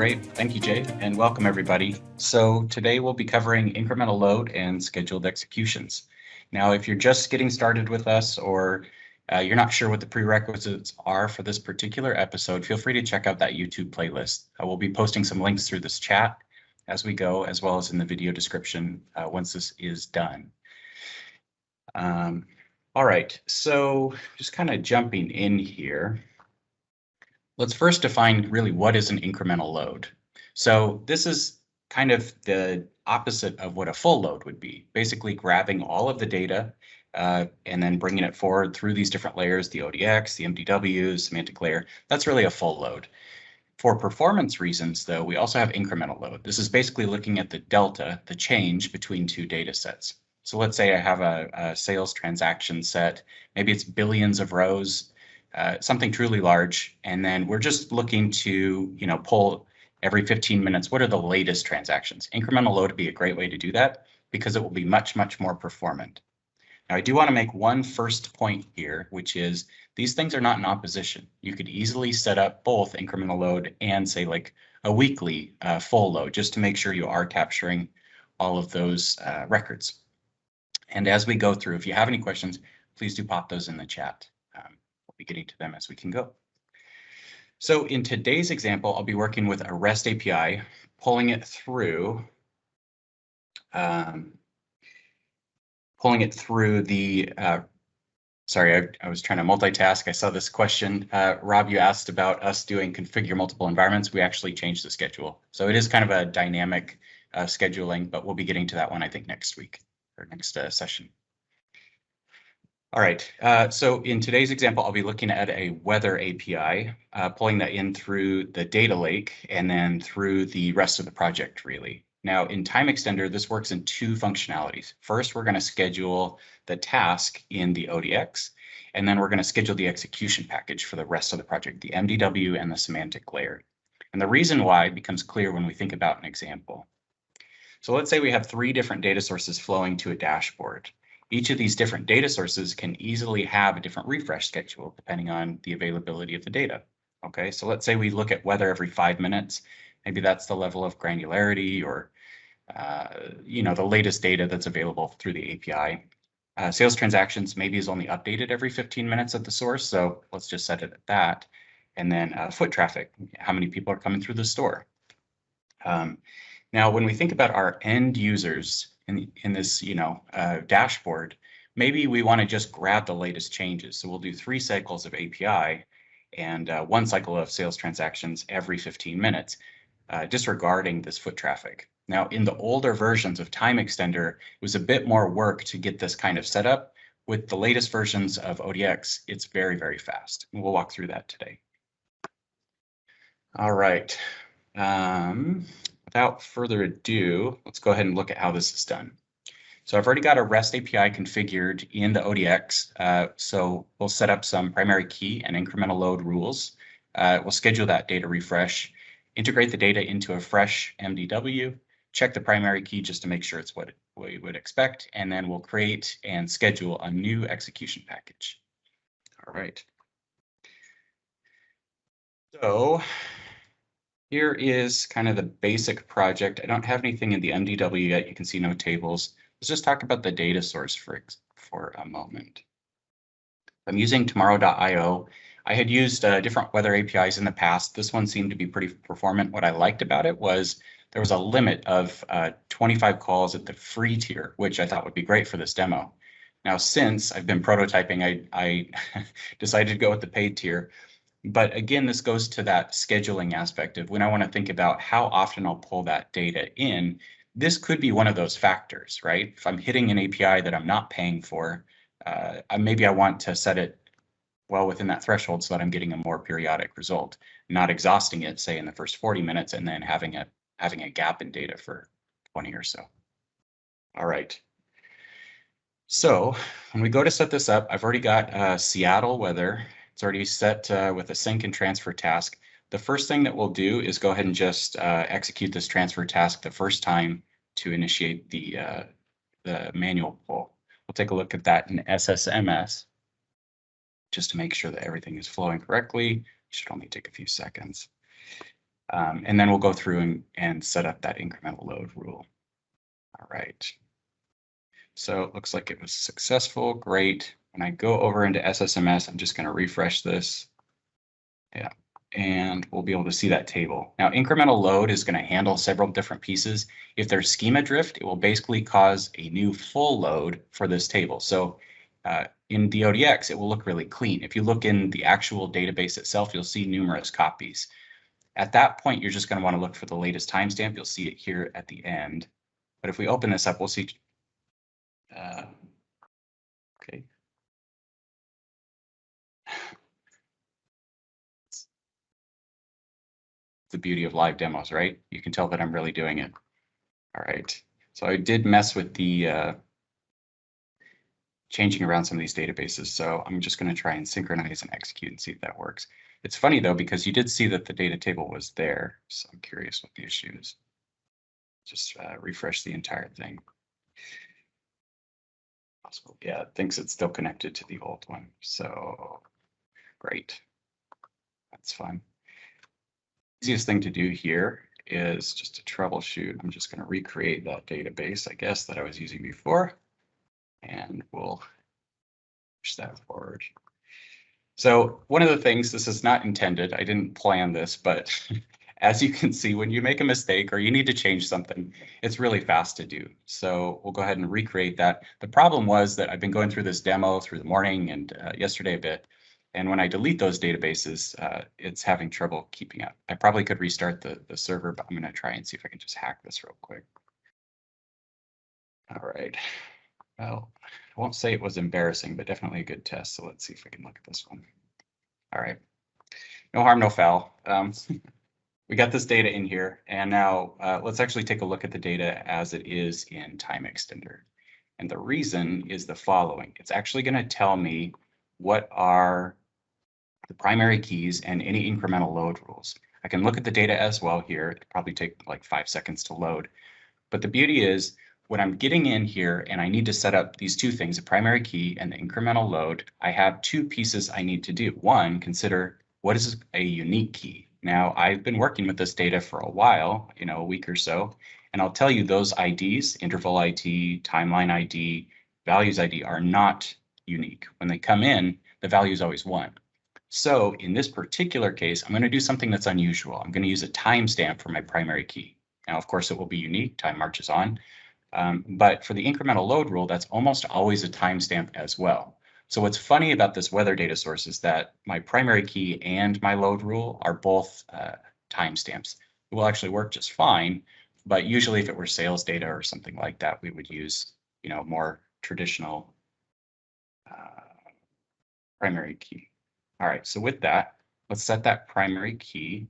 Great, thank you, Jay, and welcome everybody. So today we'll be covering incremental load and scheduled executions. Now, if you're just getting started with us or you're not sure what the prerequisites are for this particular episode, feel free to check out that YouTube playlist. We'll be posting some links through this chat as we go, as well as in the video description once this is done. All right, so just kind of jumping in here. Let's first define really what is an incremental load. So this is kind of the opposite of what a full load would be, basically grabbing all of the data and then bringing it forward through these different layers, the ODX, the MDW, semantic layer. That's really a full load. For performance reasons, though, we also have incremental load. This is basically looking at the delta, the change between two data sets. So let's say I have a sales transaction set, maybe it's billions of rows, something truly large, and then we're just looking to, pull every 15 minutes, what are the latest transactions? Incremental load would be a great way to do that because it will be much, much more performant. Now, I do want to make one first point here, which is these things are not in opposition. You could easily set up both incremental load and say like a weekly full load, just to make sure you are capturing all of those records. And as we go through, if you have any questions, please do pop those in the chat. We'll be getting to them as we can go. So in today's example, I'll be working with a REST API, pulling it through the, sorry, I was trying to multitask. I saw this question. Rob, you asked about us doing configure multiple environments. We actually changed the schedule. So it is kind of a dynamic scheduling, but we'll be getting to that one, I think, next week or next session. All right, so in today's example, I'll be looking at a weather API, pulling that in through the data lake and then through the rest of the project, really. Now, in TimeXtender, this works in two functionalities. First, we're going to schedule the task in the ODX, and then we're going to schedule the execution package for the rest of the project, the MDW and the semantic layer. And the reason why becomes clear when we think about an example. So let's say we have 3 different data sources flowing to a dashboard. Each of these different data sources can easily have a different refresh schedule depending on the availability of the data. Okay, so let's say we look at weather every 5 minutes. Maybe that's the level of granularity or the latest data that's available through the API. Sales transactions maybe is only updated every 15 minutes at the source, so let's just set it at that. And then foot traffic, how many people are coming through the store. Now, when we think about our end users in this dashboard, maybe we want to just grab the latest changes. So we'll do 3 cycles of API and 1 cycle of sales transactions every 15 minutes, disregarding this foot traffic. Now, in the older versions of TimeXtender, it was a bit more work to get this kind of setup. With the latest versions of ODX, it's very, very fast. And we'll walk through that today. All right. Without further ado, let's go ahead and look at how this is done. So I've already got a REST API configured in the ODX. So we'll set up some primary key and incremental load rules. We'll schedule that data refresh, integrate the data into a fresh MDW, check the primary key just to make sure it's what we would expect, and then we'll create and schedule a new execution package. All right. So here is kind of the basic project. I don't have anything in the MDW yet. You can see no tables. Let's just talk about the data source for a moment. I'm using tomorrow.io. I had used different weather APIs in the past. This one seemed to be pretty performant. What I liked about it was there was a limit of 25 calls at the free tier, which I thought would be great for this demo. Now, since I've been prototyping, I decided to go with the paid tier. But again, this goes to that scheduling aspect of when I want to think about how often I'll pull that data in. This could be one of those factors, right? If I'm hitting an API that I'm not paying for, maybe I want to set it well within that threshold so that I'm getting a more periodic result, not exhausting it, say, in the first 40 minutes and then having a gap in data for 20 or so. All right. So when we go to set this up, I've already got Seattle weather. It's already set with a sync and transfer task. The first thing that we'll do is go ahead and just execute this transfer task the first time to initiate the manual pull. We'll take a look at that in SSMS just to make sure that everything is flowing correctly. It should only take a few seconds. And then we'll go through and set up that incremental load rule. All right. So it looks like it was successful. Great. When I go over into SSMS, I'm just going to refresh this. Yeah. And we'll be able to see that table. Now, incremental load is going to handle several different pieces. If there's schema drift, it will basically cause a new full load for this table. So in the ODX, it will look really clean. If you look in the actual database itself, you'll see numerous copies. At that point, you're just going to want to look for the latest timestamp. You'll see it here at the end. But if we open this up, we'll see. Okay. The beauty of live demos, right? You can tell that I'm really doing it. All right. So I did mess with the changing around some of these databases. So I'm just going to try and synchronize and execute and see if that works. It's funny though, because you did see that the data table was there. So I'm curious what the issue is. Just refresh the entire thing. Yeah, it thinks it's still connected to the old one. So great. That's fun. Easiest thing to do here is just to troubleshoot. I'm just going to recreate that database, I guess, that I was using before, and we'll push that forward. So one of the things, this is not intended, I didn't plan this, but as you can see, when you make a mistake or you need to change something, it's really fast to do. So we'll go ahead and recreate that. The problem was that I've been going through this demo through the morning and yesterday a bit. And when I delete those databases, it's having trouble keeping up. I probably could restart the server, but I'm going to try and see if I can just hack this real quick. All right. Well, I won't say it was embarrassing, but definitely a good test. So let's see if I can look at this one. All right. No harm, no foul. We got this data in here, and now let's actually take a look at the data as it is in TimeXtender. And the reason is the following. It's actually going to tell me what are the primary keys and any incremental load rules. I can look at the data as well here. It'll probably take like 5 seconds to load. But the beauty is when I'm getting in here and I need to set up these two things, the primary key and the incremental load, I have two pieces I need to do. One, consider what is a unique key. Now, I've been working with this data for a while, a week or so, and I'll tell you those IDs, interval ID, timeline ID, values ID, are not unique. When they come in, the value is always 1. So in this particular case, I'm going to do something that's unusual. I'm going to use a timestamp for my primary key. Now, of course, it will be unique. Time marches on. But for the incremental load rule, that's almost always a timestamp as well. So what's funny about this weather data source is that my primary key and my load rule are both timestamps. It will actually work just fine, but usually if it were sales data or something like that, we would use, more traditional primary key. All right, so with that, let's set that primary key.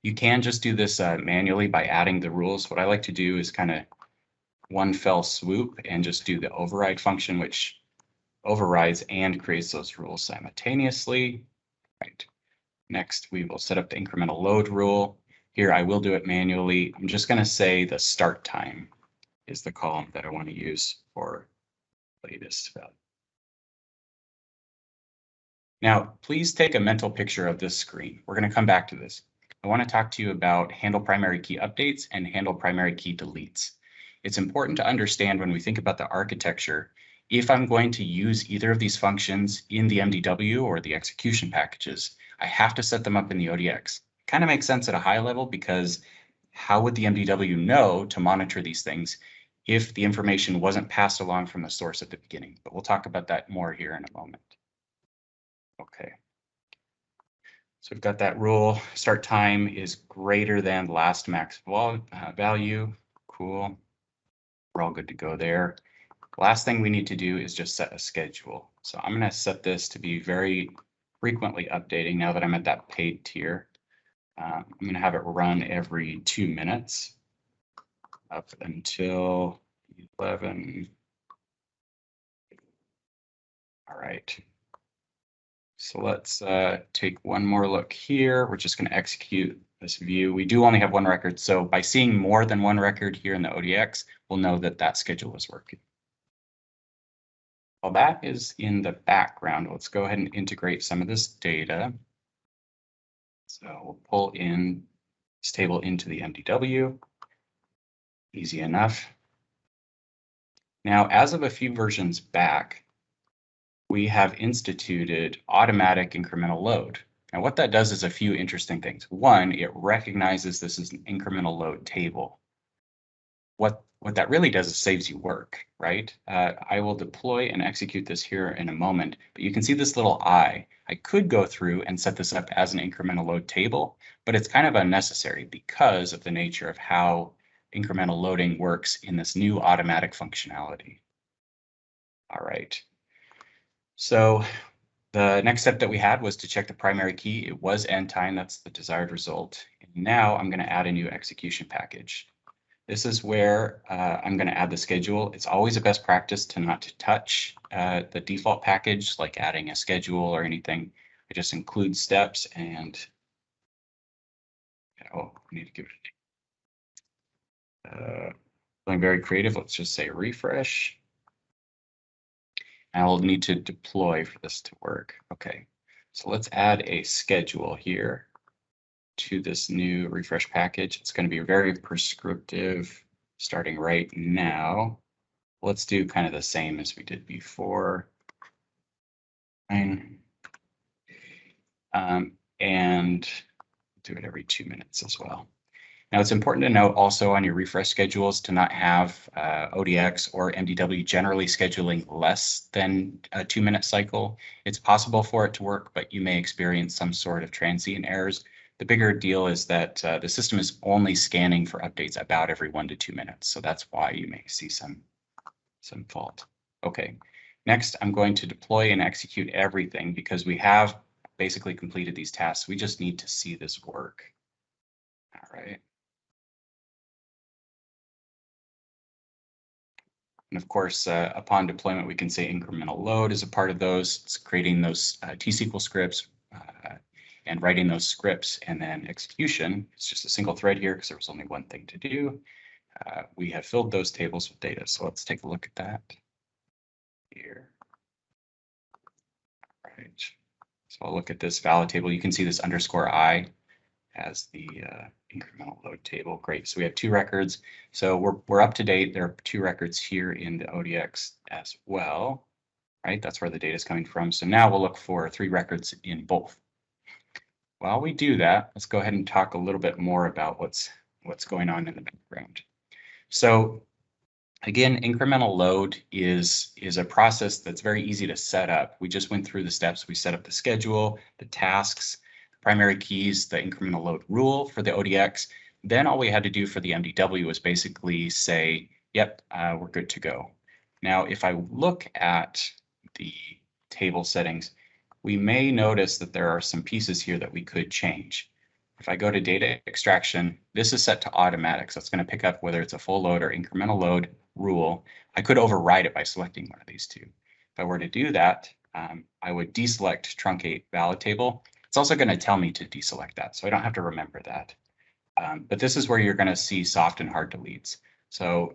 You can just do this manually by adding the rules. What I like to do is kind of one fell swoop and just do the override function, which overrides and creates those rules simultaneously. Right. Next, we will set up the incremental load rule. Here, I will do it manually. I'm just going to say the start time is the column that I want to use for latest value. Now, please take a mental picture of this screen. We're going to come back to this. I want to talk to you about handle primary key updates and handle primary key deletes. It's important to understand when we think about the architecture, if I'm going to use either of these functions in the MDW or the execution packages, I have to set them up in the ODX. Kind of makes sense at a high level because how would the MDW know to monitor these things if the information wasn't passed along from the source at the beginning? But we'll talk about that more here in a moment. Okay. So we've got that rule. Start time is greater than last max value. Cool. We're all good to go there. Last thing we need to do is just set a schedule. So I'm going to set this to be very frequently updating now that I'm at that paid tier. I'm going to have it run every 2 minutes up until 11. All right. So let's take one more look here. We're just going to execute this view. We do only have one record. So by seeing more than one record here in the ODX, we'll know that that schedule is working. While that is in the background, let's go ahead and integrate some of this data. So we'll pull in this table into the MDW. Easy enough. Now, as of a few versions back, we have instituted automatic incremental load. Now, what that does is a few interesting things. One, it recognizes this is an incremental load table. What that really does is saves you work, right? I will deploy and execute this here in a moment, but you can see this little I. I could go through and set this up as an incremental load table, but it's kind of unnecessary because of the nature of how incremental loading works in this new automatic functionality. All right. So the next step that we had was to check the primary key. It was end time. That's the desired result. And now I'm going to add a new execution package. This is where I'm going to add the schedule. It's always a best practice to not to touch the default package, like adding a schedule or anything. I just include steps and I need to give it something very creative. Let's just say refresh. I'll need to deploy for this to work. Okay, so let's add a schedule here to this new refresh package. It's going to be very prescriptive starting right now. Let's do kind of the same as we did before. And do it every 2 minutes as well. Now, it's important to note also on your refresh schedules to not have ODX or MDW generally scheduling less than a 2-minute cycle. It's possible for it to work, but you may experience some sort of transient errors. The bigger deal is that the system is only scanning for updates about every 1 to 2 minutes. So that's why you may see some fault. Okay, next I'm going to deploy and execute everything because we have basically completed these tasks. We just need to see this work. All right. And of course, upon deployment, we can say incremental load is a part of those. It's creating those T-SQL scripts and writing those scripts, and then execution. It's just a single thread here because there was only one thing to do. We have filled those tables with data. So let's take a look at that here. All right. So I'll look at this valid table. You can see this underscore I as the incremental load table. Great. So we have 2 records. So we're up to date. There are 2 records here in the ODX as well, right? That's where the data is coming from. So now we'll look for 3 records in both. While we do that, let's go ahead and talk a little bit more about what's going on in the background. So again, incremental load is a process that's very easy to set up. We just went through the steps. We set up the schedule, the tasks, primary keys, the incremental load rule for the ODX. Then all we had to do for the MDW was basically say, yep, we're good to go. Now, if I look at the table settings, we may notice that there are some pieces here that we could change. If I go to data extraction, this is set to automatic. So it's going to pick up whether it's a full load or incremental load rule. I could override it by selecting one of these 2. If I were to do that, I would deselect truncate valid table. It's also going to tell me to deselect that, so I don't have to remember that. But this is where you're going to see soft and hard deletes. So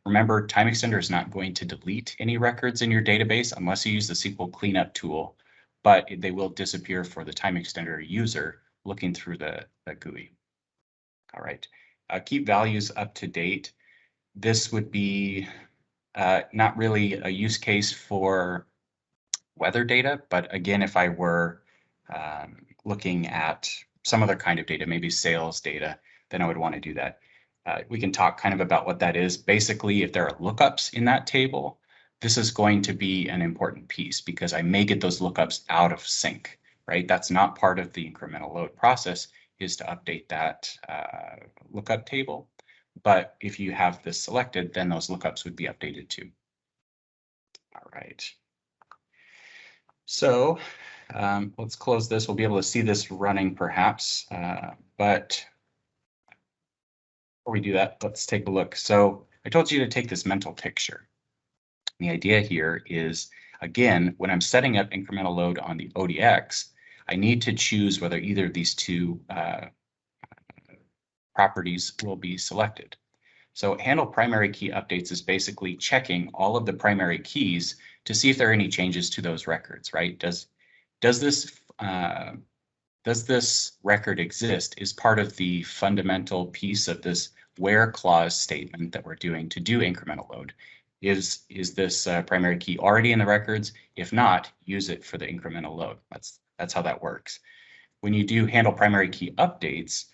remember, TimeXtender is not going to delete any records in your database unless you use the SQL cleanup tool, but they will disappear for the TimeXtender user looking through the GUI. All right, keep values up to date. This would be not really a use case for weather data, but again, if I were looking at some other kind of data, maybe sales data, then I would want to do that. We can talk kind of about what that is. Basically, if there are lookups in that table, this is going to be an important piece because I may get those lookups out of sync, right? That's not part of the incremental load process, is to update that lookup table. But if you have this selected, then those lookups would be updated too. All right. So let's close this. We'll be able to see this running perhaps, but before we do that, let's take a look. So I told you to take this mental picture. The idea here is, again, when I'm setting up incremental load on the ODX, I need to choose whether either of these 2 properties will be selected. So handle primary key updates is basically checking all of the primary keys to see if there are any changes to those records, right? Does this does this record exist, is part of the fundamental piece of this where clause statement that we're doing to do incremental load. Is this primary key already in the records? If not, use it for the incremental load. That's how that works. When you do handle primary key updates,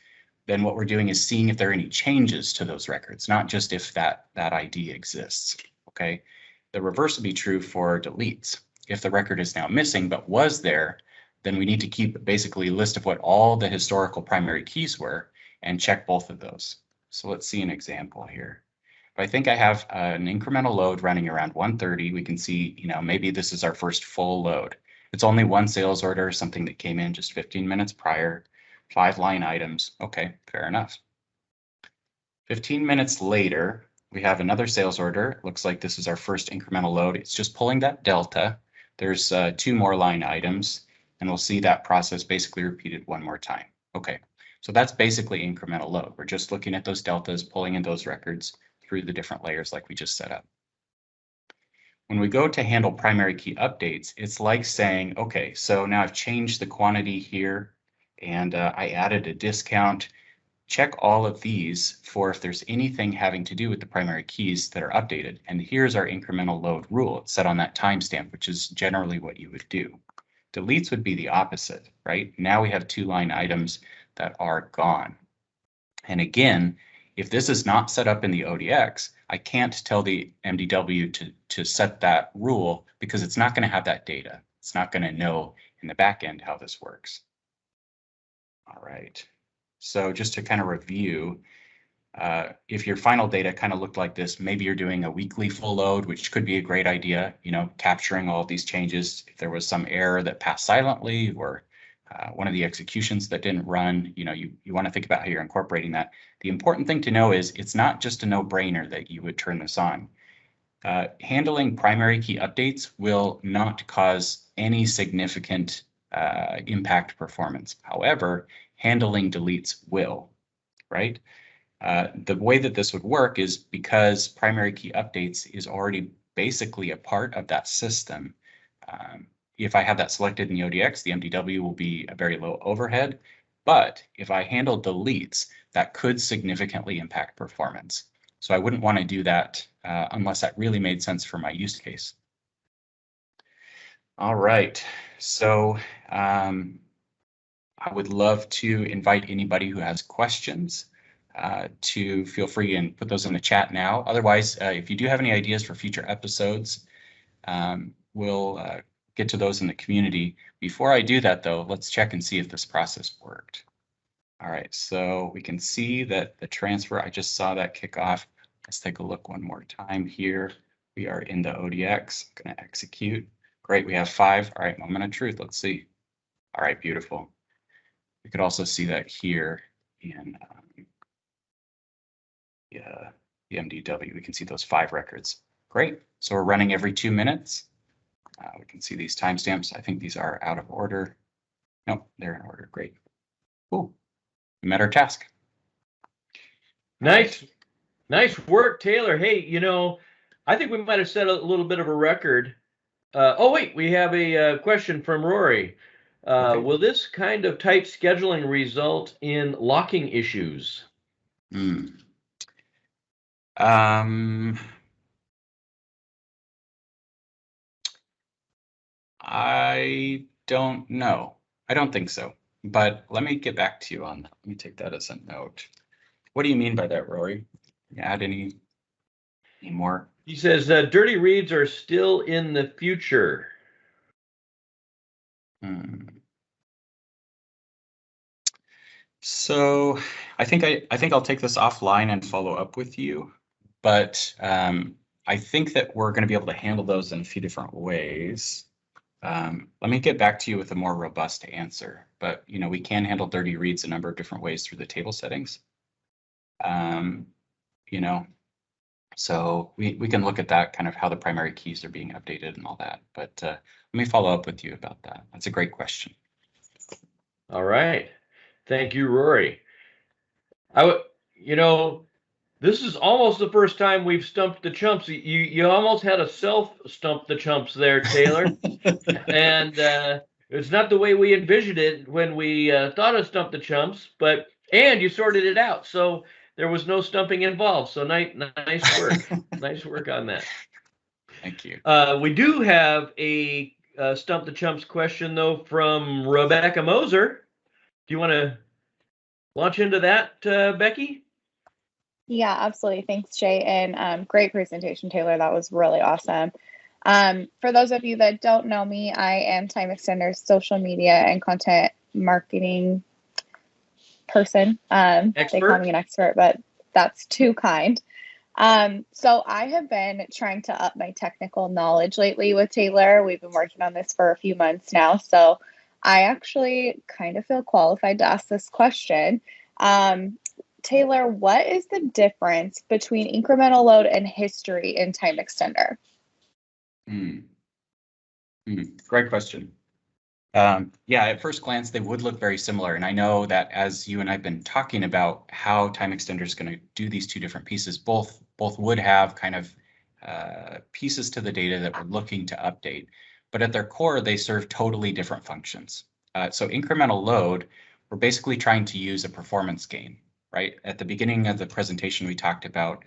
then what we're doing is seeing if there are any changes to those records, not just if that ID exists, okay? The reverse would be true for deletes. If the record is now missing but was there, then we need to keep basically a list of what all the historical primary keys were and check both of those. So let's see an example here. If I think I have an incremental load running around 130, we can see, maybe this is our first full load. It's only one sales order, something that came in just 15 minutes prior, 5 line items. Okay, fair enough. 15 minutes later, we have another sales order. Looks like this is our first incremental load. It's just pulling that delta. There's 2 more line items, and we'll see that process basically repeated one more time. Okay, so that's basically incremental load. We're just looking at those deltas, pulling in those records through the different layers like we just set up. When we go to handle primary key updates, it's like saying, okay, so now I've changed the quantity here and I added a discount. Check all of these for if there's anything having to do with the primary keys that are updated. And here's our incremental load rule. It's set on that timestamp, which is generally what you would do. Deletes would be the opposite, right? Now we have 2 line items that are gone. And again, if this is not set up in the ODX, I can't tell the MDW to set that rule because it's not going to have that data. It's not going to know in the back end how this works. All right. So just to kind of review, if your final data kind of looked like this, maybe you're doing a weekly full load, which could be a great idea, capturing all of these changes. If there was some error that passed silently or one of the executions that didn't run, you want to think about how you're incorporating that. The important thing to know is it's not just a no-brainer that you would turn this on. Handling primary key updates will not cause any significant impact performance. However, handling deletes will, right? The way that this would work is because primary key updates is already basically a part of that system. If I have that selected in the ODX, the MDW will be a very low overhead. But if I handle deletes, that could significantly impact performance. So I wouldn't want to do that unless that really made sense for my use case. All right, so I would love to invite anybody who has questions to feel free and put those in the chat now. Otherwise, if you do have any ideas for future episodes, we'll get to those in the community. Before I do that, though, let's check and see if this process worked. All right, so we can see that the transfer, I just saw that kick off. Let's take a look one more time here. We are in the ODX, I'm gonna execute. Great, we have 5. All right, moment of truth, let's see. All right, beautiful. We could also see that here in the MDW. We can see those 5 records. Great, so we're running every 2 minutes. We can see these timestamps. I think these are out of order. Nope, they're in order. Great. Cool. We met our task. Nice work, Taylor. Hey, I think we might have set a little bit of a record. Oh, wait, we have a question from Rory. Okay. Will this kind of tight scheduling result in locking issues? I don't know. I don't think so. But let me get back to you on that. Let me take that as a note. What do you mean by that, Rory? Can you add any more? He says dirty reads are still in the future. So I think I'll take this offline and follow up with you. But I think that we're going to be able to handle those in a few different ways. Let me get back to you with a more robust answer, but we can handle dirty reads a number of different ways through the table settings. So we can look at that, kind of how the primary keys are being updated and all that, but let me follow up with you about that. That's a great question. All right. Thank you, Rory. This is almost the first time we've stumped the chumps. You almost had a self stump the chumps there, Taylor. And It's not the way we envisioned it when we thought of Stump the Chumps, and you sorted it out. So there was no stumping involved. So nice work. Nice work on that. Thank you. We do have a Stump the Chumps question, though, from Rebecca Moser. Do you want to launch into that, Becky? Yeah, absolutely. Thanks, Jay. And great presentation, Taylor. That was really awesome. For those of you that don't know me, I am TimeXtender's social media and content marketing person. They call me an expert, but that's too kind. So I have been trying to up my technical knowledge lately with Taylor. We've been working on this for a few months now. So I actually kind of feel qualified to ask this question. Taylor, what is the difference between incremental load and history in TimeXtender? Great question. Yeah, at first glance, they would look very similar. And I know that as you and I've been talking about how TimeXtender is going to do these two different pieces, both would have kind of pieces to the data that we're looking to update. But at their core, they serve totally different functions. So incremental load, we're basically trying to use a performance gain, right? At the beginning of the presentation, we talked about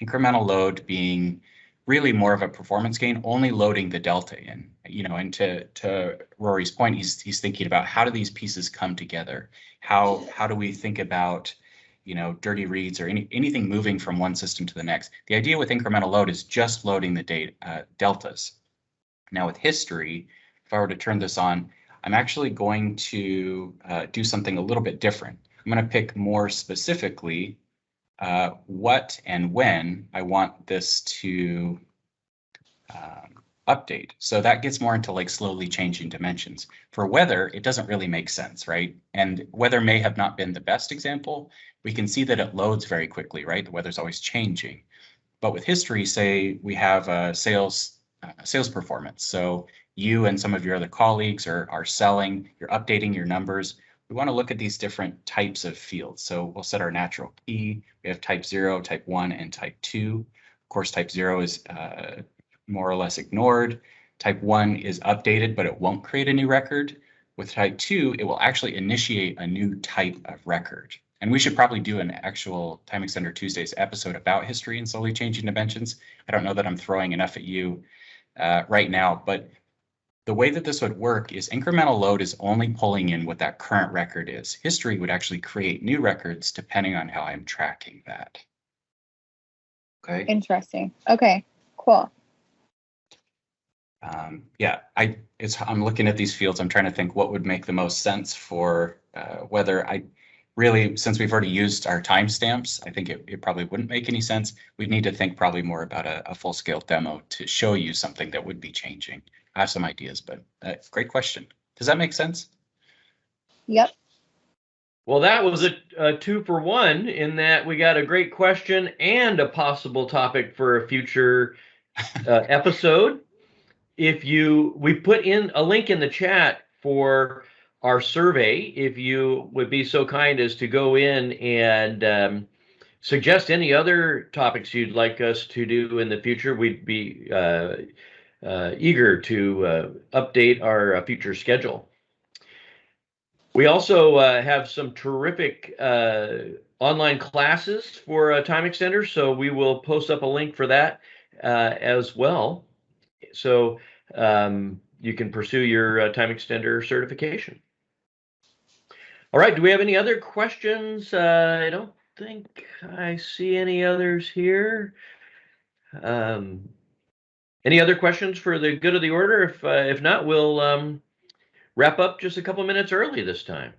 incremental load being really more of a performance gain, only loading the delta in, and to Rory's point, he's thinking about how do these pieces come together? How do we think about, dirty reads or anything moving from one system to the next? The idea with incremental load is just loading the data deltas. Now with history, if I were to turn this on, I'm actually going to do something a little bit different. I'm going to pick more specifically what and when I want this to update. So that gets more into like slowly changing dimensions. For weather, it doesn't really make sense, right? And weather may have not been the best example. We can see that it loads very quickly, right? The weather's always changing. But with history, say we have sales performance. So you and some of your other colleagues are selling, you're updating your numbers. We want to look at these different types of fields. So we'll set our natural key. We have type 0, type 1, and type 2. Of course, type 0 is more or less ignored. Type 1 is updated, but it won't create a new record. With type 2, it will actually initiate a new type of record. And we should probably do an actual TimeXtender Tuesdays episode about history and slowly changing dimensions. I don't know that I'm throwing enough at you right now, but the way that this would work is incremental load is only pulling in what that current record is. History would actually create new records depending on how I'm tracking that. Okay. Interesting. Okay, cool. Yeah, I'm looking at these fields. I'm trying to think what would make the most sense for whether since we've already used our timestamps, I think it probably wouldn't make any sense. We'd need to think probably more about a full-scale demo to show you something that would be changing. I have some ideas, but great question. Does that make sense? Yep. Well, that was a 2-for-1 in that we got a great question and a possible topic for a future episode. We put in a link in the chat for our survey. If you would be so kind as to go in and suggest any other topics you'd like us to do in the future, we'd be eager to update our future schedule. We also have some terrific online classes for TimeXtender, so we will post up a link for that as well. So you can pursue your TimeXtender certification. All right, do we have any other questions? I don't think I see any others here. Any other questions for the good of the order? If not, we'll wrap up just a couple minutes early this time.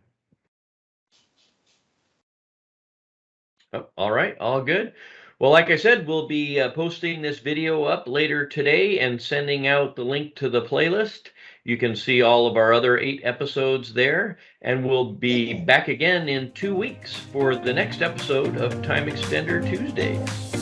Oh, all right, all good. Well, like I said, we'll be posting this video up later today and sending out the link to the playlist. You can see all of our other 8 episodes there, and we'll be back again in 2 weeks for the next episode of TimeXtender Tuesdays.